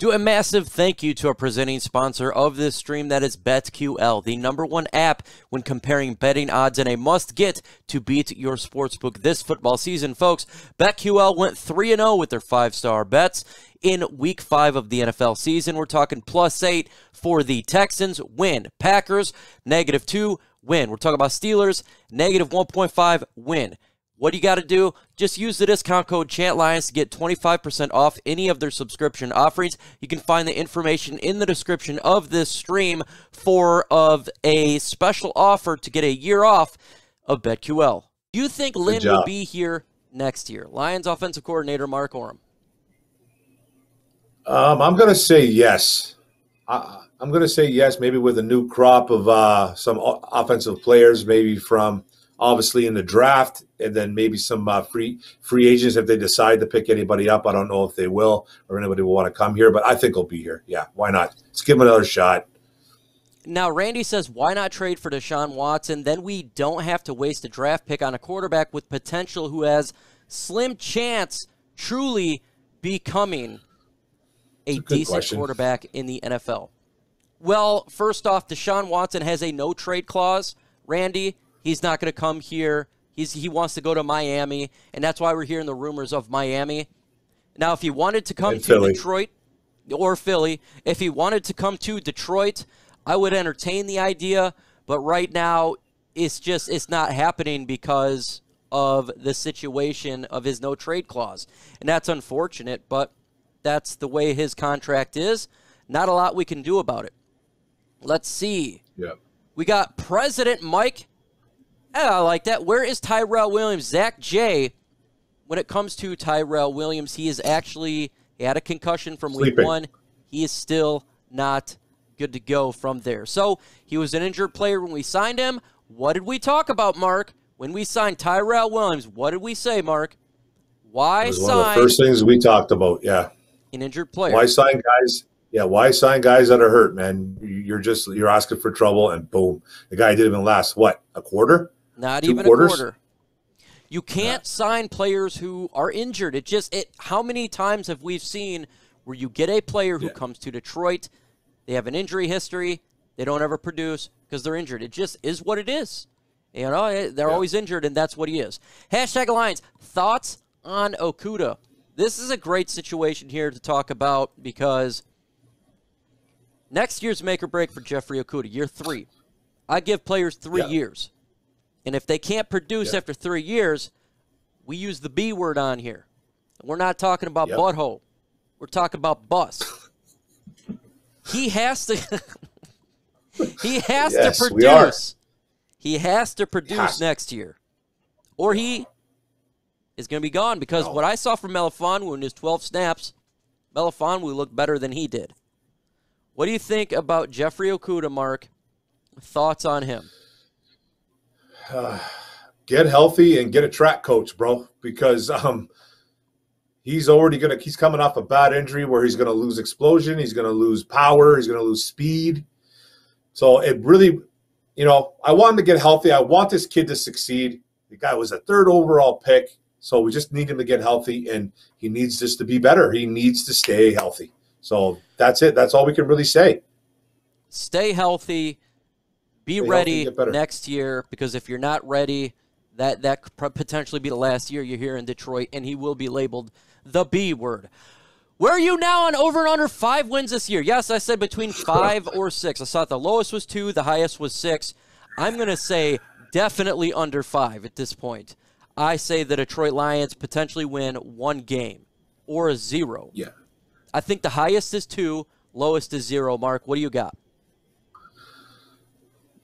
Do a massive thank you to our presenting sponsor of this stream, that is BetQL, the #1 app when comparing betting odds and a must-get to beat your sportsbook this football season, folks. BetQL went 3-0 with their 5-star bets in Week 5 of the NFL season. We're talking +8 for the Texans, win. Packers, -2, win. We're talking about Steelers, -1.5, win. What do you got to do? Just use the discount code CHANTLIONS to get 25% off any of their subscription offerings. You can find the information in the description of this stream of a special offer to get a year off of BetQL. Do you think Lynn will be here next year? Lions offensive coordinator Mark Orem. I'm going to say yes. I'm going to say yes, maybe with a new crop of some offensive players, maybe from obviously in the draft, and then maybe some free agents if they decide to pick anybody up. I don't know if they will or anybody will want to come here, but I think he'll be here. Yeah, why not? Let's give him another shot. Now, Randy says, why not trade for Deshaun Watson? Then we don't have to waste a draft pick on a quarterback with potential who has slim chance truly becoming a decent quarterback in the NFL. Well, first off, Deshaun Watson has a no-trade clause. Randy, he's not going to come here. He wants to go to Miami, and that's why we're hearing the rumors of Miami. Now, if he wanted to come to Detroit or Philly, if he wanted to come to Detroit, I would entertain the idea. But right now, it's not happening because of the situation of his no-trade clause. And that's unfortunate, but that's the way his contract is. Not a lot we can do about it. Let's see. Yeah. We got President Mike. I like that. Where is Tyrell Williams? Zach J. When it comes to Tyrell Williams, he had a concussion from week 1. He is still not good to go from there. So he was an injured player when we signed him. What did we talk about, Mark? When we signed Tyrell Williams, what did we say, Mark? Why sign? One of the first things we talked about, yeah. An injured player. Why sign guys? Yeah, why sign guys that are hurt, man? You're asking for trouble, and boom, the guy didn't even last a quarter? Not even a quarter. You can't sign players who are injured. How many times have we seen where you get a player who comes to Detroit, they have an injury history, they don't ever produce because they're injured. It just is what it is. You know, they're always injured, and that's what he is. #Alliance, thoughts on Okudah? This is a great situation here to talk about because next year's make or break for Jeffrey Okudah, year 3. I give players 3 years. And if they can't produce after 3 years, we use the B word on here. We're not talking about butthole. We're talking about bust. He has to he has to produce. He has to produce next year. Or he is going to be gone because what I saw from Melifonwu in his 12 snaps, Melifonwu looked better than he did. What do you think about Jeffrey Okudah, Mark? Thoughts on him? Get healthy and get a track coach, bro, because he's coming off a bad injury where he's going to lose explosion, he's going to lose power, he's going to lose speed. So it really, I want him to get healthy. I want this kid to succeed. The guy was a 3rd overall pick, so we just need him to get healthy, and he needs this to be better. He needs to stay healthy. So that's it. That's all we can really say. Stay healthy. Be ready next year, because if you're not ready, that could potentially be the last year you're here in Detroit, and he will be labeled the B word. Where are you now on over and under 5 wins this year? Yes, I said between 5 or 6. I thought the lowest was 2, the highest was 6. I'm going to say definitely under 5 at this point. I say the Detroit Lions potentially win 1 game or a 0. Yeah. I think the highest is 2, lowest is 0. Mark, what do you got?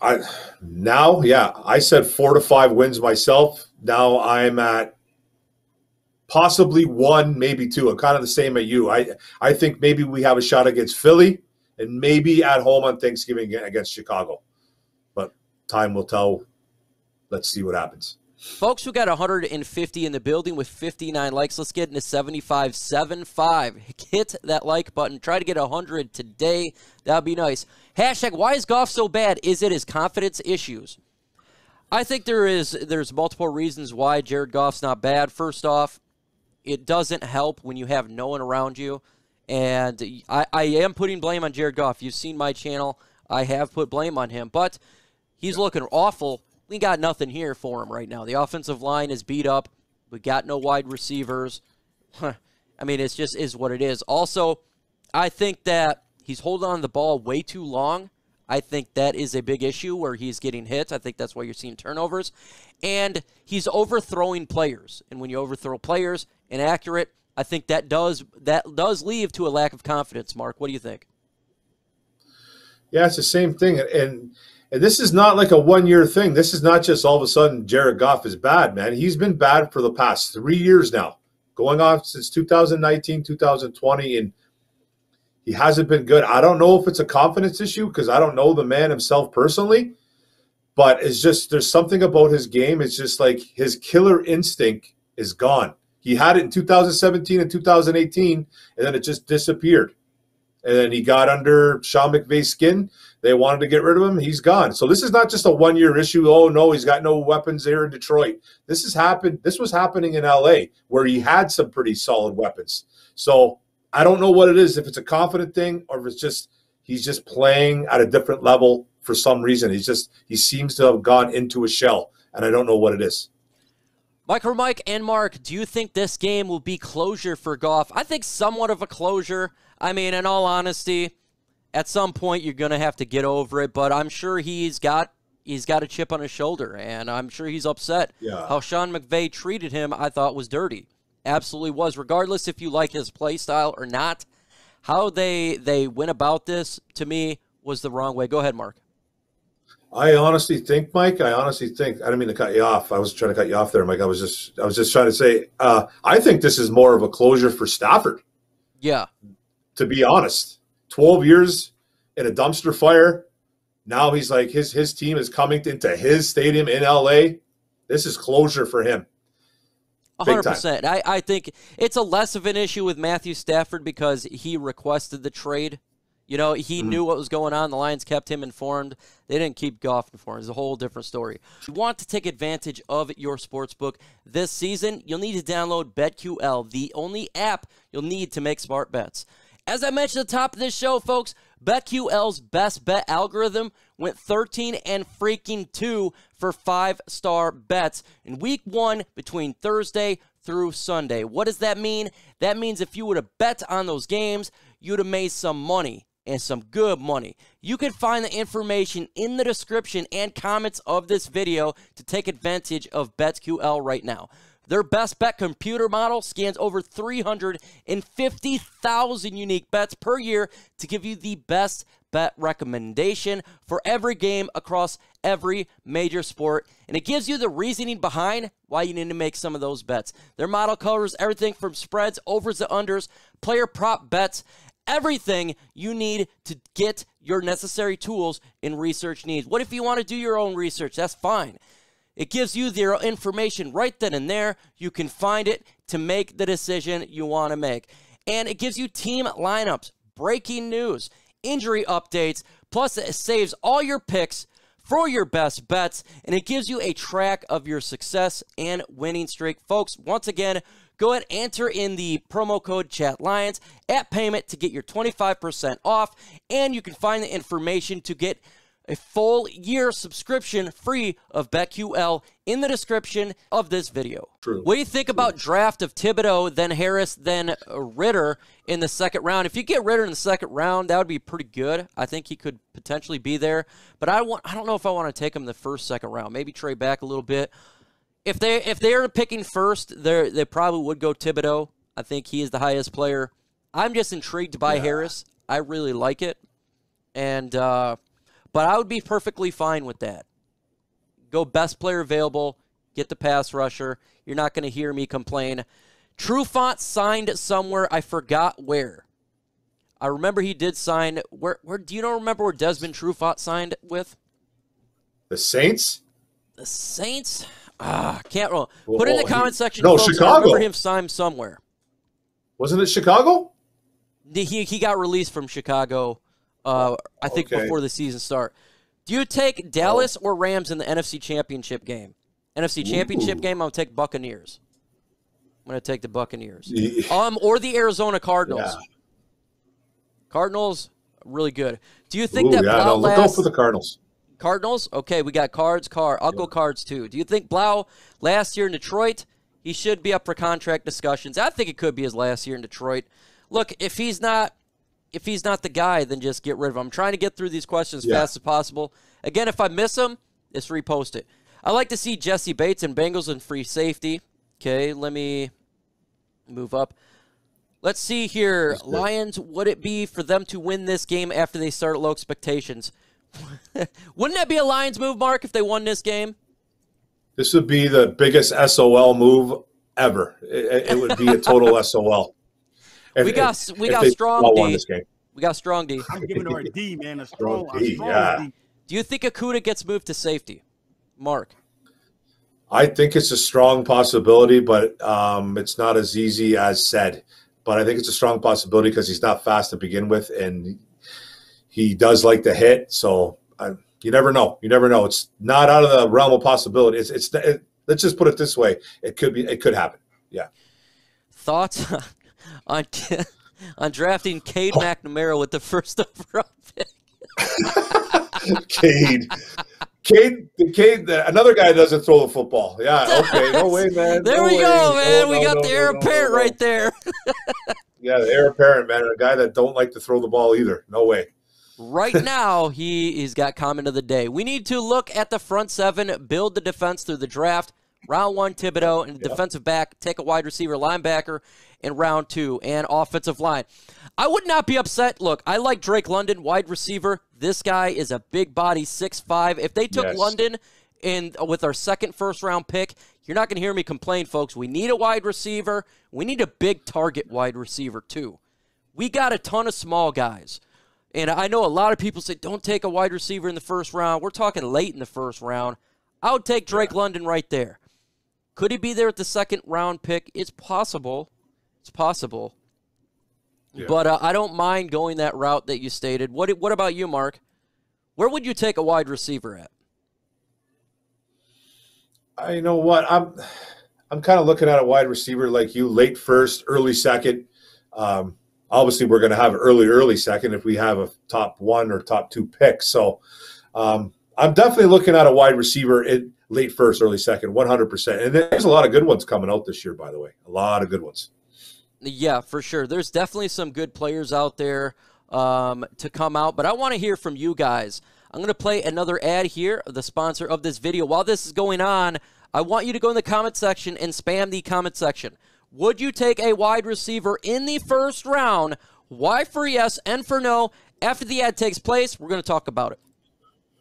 I said 4 to 5 wins myself. Now I'm at possibly 1, maybe 2. I'm kind of the same as you. I think maybe we have a shot against Philly and maybe at home on Thanksgiving against Chicago. But time will tell. Let's see what happens. Folks, we got 150 in the building with 59 likes. Let's get into 75.75. Hit that like button. Try to get 100 today. That would be nice. # why is Goff so bad? Is it his confidence issues? I think there's multiple reasons why Jared Goff's not bad. First off, it doesn't help when you have no one around you. And I am putting blame on Jared Goff. You've seen my channel. I have put blame on him. But he's looking awful. We got nothing here for him right now. The offensive line is beat up. We got no wide receivers. I mean, it's just is what it is. Also, I think that he's holding on to the ball way too long. I think that is a big issue where he's getting hit. I think that's why you're seeing turnovers. And he's overthrowing players. And when you overthrow players, inaccurate, I think that does lead to a lack of confidence. Mark, what do you think? Yeah, it's the same thing. And this is not like a one-year thing. This is not just all of a sudden Jared Goff is bad, man. He's been bad for the past 3 years now, going on since 2019, 2020, and he hasn't been good. I don't know if it's a confidence issue because I don't know the man himself personally, but it's just there's something about his game. It's just like his killer instinct is gone. He had it in 2017 and 2018, and then it just disappeared. And then he got under Sean McVay's skin. They wanted to get rid of him. He's gone. So this is not just a one-year issue. Oh, no, he's got no weapons there in Detroit. This was happening in L.A. where he had some pretty solid weapons. So I don't know what it is, if it's a confident thing or if it's just he's just playing at a different level for some reason. He seems to have gone into a shell, and I don't know what it is. MicroMike and Mark, do you think this game will be closure for Goff? I think somewhat of a closure. I mean, in all honesty, at some point you're going to have to get over it, but I'm sure he's got a chip on his shoulder, and I'm sure he's upset. Yeah. How Sean McVay treated him, I thought was dirty. Absolutely was. Regardless if you like his play style or not, how they went about this, to me, was the wrong way. Go ahead, Mark. I honestly think, Mike, I didn't mean to cut you off. I was trying to cut you off there, Mike. I was just trying to say, I think this is more of a closure for Stafford. Yeah. To be honest, 12 years in a dumpster fire. Now he's like, his team is coming into his stadium in LA. This is closure for him. 100%. I think it's a less of an issue with Matthew Stafford because he requested the trade. You know, he knew what was going on. The Lions kept him informed. They didn't keep Goff informed. It's a whole different story. If you want to take advantage of your sportsbook this season, you'll need to download BetQL, the only app you'll need to make smart bets. As I mentioned at the top of this show, folks, BetQL's best bet algorithm went 13-2 for 5-star bets in week 1 between Thursday through Sunday. What does that mean? That means if you would have bet on those games, you would have made some money. And some good money. You can find the information in the description and comments of this video to take advantage of BetQL right now. Their best bet computer model scans over 350,000 unique bets per year to give you the best bet recommendation for every game across every major sport. And it gives you the reasoning behind why you need to make some of those bets. Their model covers everything from spreads, overs to unders, player prop bets, everything you need to get your necessary tools in research needs. What if you want to do your own research? That's fine. It gives you the information right then and there. You can find it to make the decision you want to make. And it gives you team lineups, breaking news, injury updates, plus it saves all your picks for your best bets, and it gives you a track of your success and winning streak. Folks, once again, go ahead and enter in the promo code ChatLions at payment to get your 25% off, and you can find the information to get a full year subscription free of BetQL in the description of this video. True. What do you think about draft of Thibodeau, then Harris, then Ritter in the second round? If you get Ritter in the second round, that would be pretty good. I think he could potentially be there, but I don't know if I want to take him the first, second round. Maybe trade back a little bit. If they're picking first, they probably would go Thibodeau. I think he is the highest player. I'm just intrigued by Harris. I really like it, and but I would be perfectly fine with that. Go best player available, get the pass rusher. You're not going to hear me complain. Trufant signed somewhere. I forgot where. I remember he did sign. Where do you remember where Desmond Trufant signed with? The Saints? The Saints? Can't roll. Put it in the comment section. No, folks. Chicago. I remember him signed somewhere. Wasn't it Chicago? He got released from Chicago. I think before the season start. Do you take Dallas or Rams in the NFC Championship game? NFC Championship game, I'll take Buccaneers. I'm going to take the Buccaneers. Or the Arizona Cardinals. Cardinals, really good. Do you think that yeah, Blough look out for the Cardinals. Cardinals? Okay, we got Cards. I'll go Cards too. Do you think Blough last year in Detroit, he should be up for contract discussions? I think it could be his last year in Detroit. Look, if he's not the guy, then just get rid of him. I'm trying to get through these questions as fast as possible. Again, if I miss them, just repost it. I like to see Jesse Bates and Bengals in free safety. Okay, let me move up. Let's see here. Lions, would it be for them to win this game after they start at low expectations? Wouldn't that be a Lions move, Mark, if they won this game? This would be the biggest SOL move ever. It would be a total SOL. We got strong D. We got strong D. I'm giving her a D, man. A strong D. Do you think Okudah gets moved to safety, Mark? I think it's a strong possibility, but it's not as easy as said. But I think it's a strong possibility because he's not fast to begin with, and he does like to hit. So you never know. You never know. It's not out of the realm of possibility. Let's just put it this way: it could happen. Yeah. Thoughts on drafting Cade McNamara with the first overall pick? Cade, another guy doesn't throw the football. Yeah, okay, no way, man. There we go, man. We got the heir apparent right there. Yeah, the heir apparent, man. A guy that don't like to throw the ball either. No way. Right now, he's got comment of the day. We need to look at the front seven, build the defense through the draft. Round 1, Thibodeau, and defensive back, take a wide receiver, linebacker, in round 2, and offensive line. I would not be upset. Look, I like Drake London, wide receiver. This guy is a big body, 6'5". If they took London with our second first-round pick, you're not going to hear me complain, folks. We need a wide receiver. We need a big target wide receiver, too. We got a ton of small guys. And I know a lot of people say, don't take a wide receiver in the first round. We're talking late in the first round. I would take Drake London right there. Could he be there at the second-round pick? It's possible. It's possible. Yeah. But I don't mind going that route that you stated. What about you, Mark? Where would you take a wide receiver at? You know what? I'm kind of looking at a wide receiver like you, late first, early second. Obviously, we're going to have early second if we have a top 1 or top 2 pick. So I'm definitely looking at a wide receiver in late first, early second, 100%. And there's a lot of good ones coming out this year, by the way. A lot of good ones. Yeah, for sure. There's definitely some good players out there to come out. But I want to hear from you guys. I'm going to play another ad here, the sponsor of this video. While this is going on, I want you to go in the comment section and spam the comment section. Would you take a wide receiver in the first round? Why for yes and for no? After the ad takes place, we're going to talk about it.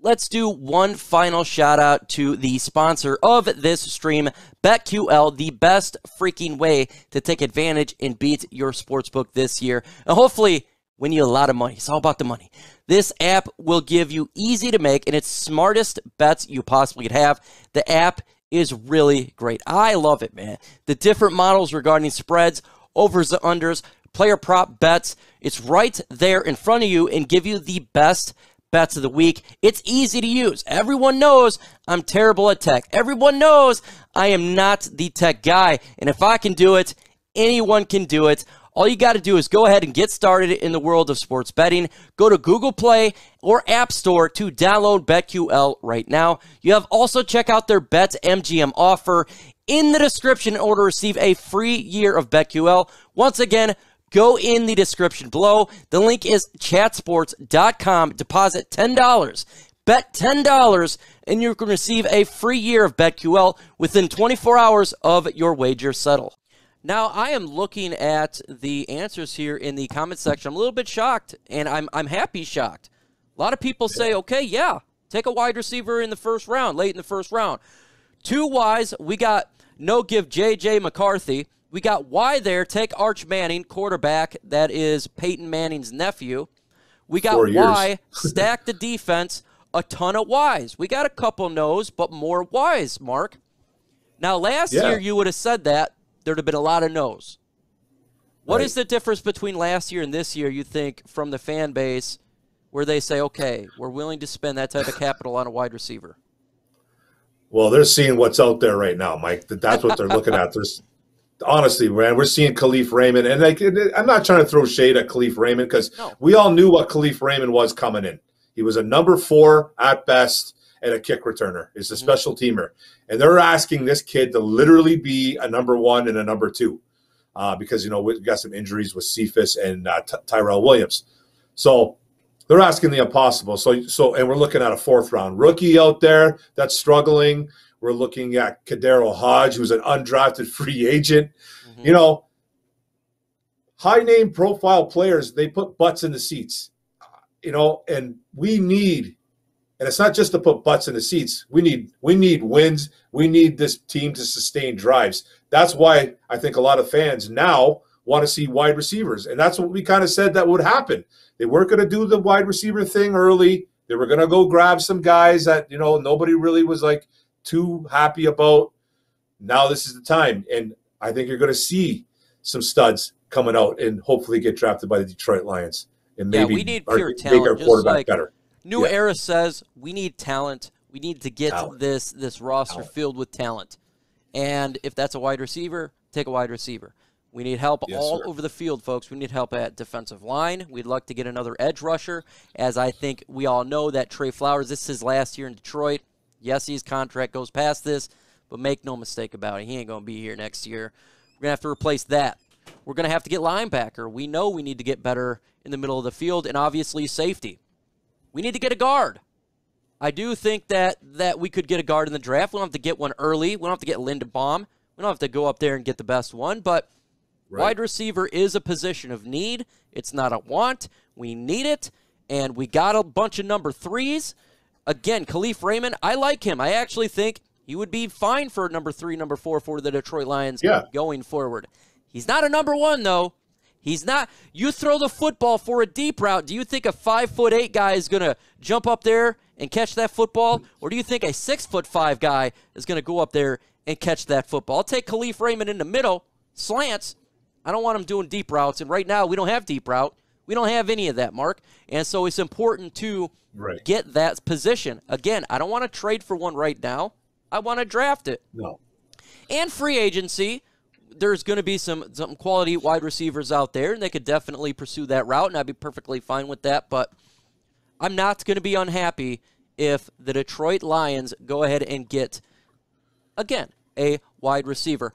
Let's do one final shout out to the sponsor of this stream, BetQL, the best freaking way to take advantage and beat your sportsbook this year. And hopefully win you a lot of money. It's all about the money. This app will give you easy to make and its smartest bets you possibly could have. The app is really great. I love it, man. The different models regarding spreads, overs and unders, player prop bets. It's right there in front of you and give you the best bets of the week. It's easy to use. Everyone knows I'm terrible at tech. Everyone knows I am not the tech guy. And if I can do it, anyone can do it. All you got to do is go ahead and get started in the world of sports betting. Go to Google Play or App Store to download BetQL right now. You have also check out their BetMGM offer in the description in order to receive a free year of BetQL. Once again, go in the description below. The link is chatsports.com. Deposit $10. Bet $10, and you can receive a free year of BetQL within 24 hours of your wager settle. Now, I am looking at the answers here in the comment section. I'm a little bit shocked, and I'm happy shocked. A lot of people say, okay, yeah, take a wide receiver in the first round, late in the first round. 2 Ys, we got no give J.J. McCarthy. We got Y there, take Arch Manning, quarterback. That is Peyton Manning's nephew. We got Y, stack the defense, a ton of Ys. We got a couple no's, but more Ys, Mark. Now, last year you would have said that. There'd have been a lot of no's. What is the difference between last year and this year, you think, from the fan base where they say, okay, we're willing to spend that type of capital on a wide receiver? Well, they're seeing what's out there right now, Mike. That's what they're looking at. There's honestly, man, we're seeing Khalif Raymond, and like, I'm not trying to throw shade at Khalif Raymond because we all knew what Khalif Raymond was coming in. He was a number 4 at best and a kick returner. He's a special teamer, and they're asking this kid to literally be a number 1 and a number 2 because we got some injuries with Cephas and Tyrell Williams, so they're asking the impossible. So, and we're looking at a 4th round rookie out there that's struggling. We're looking at Kadero Hodge, who's an undrafted free agent. High-name profile players, they put butts in the seats, and we need – and it's not just to put butts in the seats. We need wins. We need this team to sustain drives. That's why I think a lot of fans now want to see wide receivers, and that's what we kind of said that would happen. They weren't going to do the wide receiver thing early. They were going to go grab some guys that, nobody really was like – too happy about. Now this is the time, and I think you're going to see some studs coming out and hopefully get drafted by the Detroit Lions. And maybe we need pure talent. Make our quarterback better. New Era says we need talent. We need to get this roster filled with talent. And if that's a wide receiver, take a wide receiver. We need help all over the field, folks. We need help at defensive line. We'd like to get another edge rusher, as I think we all know that Trey Flowers, this is his last year in Detroit. Yes, his contract goes past this, but make no mistake about it. He ain't going to be here next year. We're going to have to replace that. We're going to have to get linebacker. We know we need to get better in the middle of the field, and obviously safety. We need to get a guard. I do think that we could get a guard in the draft. We don't have to get one early. We don't have to get Linderbaum. We don't have to go up there and get the best one, but wide receiver is a position of need. It's not a want. We need it, and we got a bunch of number 3s. Again, Khalif Raymond, I like him. I actually think he would be fine for number 3, number 4 for the Detroit Lions going forward. He's not a number 1, though. He's not. You throw the football for a deep route. Do you think a 5'8" guy is going to jump up there and catch that football? Or do you think a 6'5" guy is going to go up there and catch that football? I'll take Khalif Raymond in the middle, slants. I don't want him doing deep routes. And right now, we don't have deep route. We don't have any of that, Mark. And so it's important to get that position. Again, I don't want to trade for one right now. I want to draft it. No. And free agency, there's going to be some quality wide receivers out there, and they could definitely pursue that route, and I'd be perfectly fine with that. But I'm not going to be unhappy if the Detroit Lions go ahead and get, again, a wide receiver.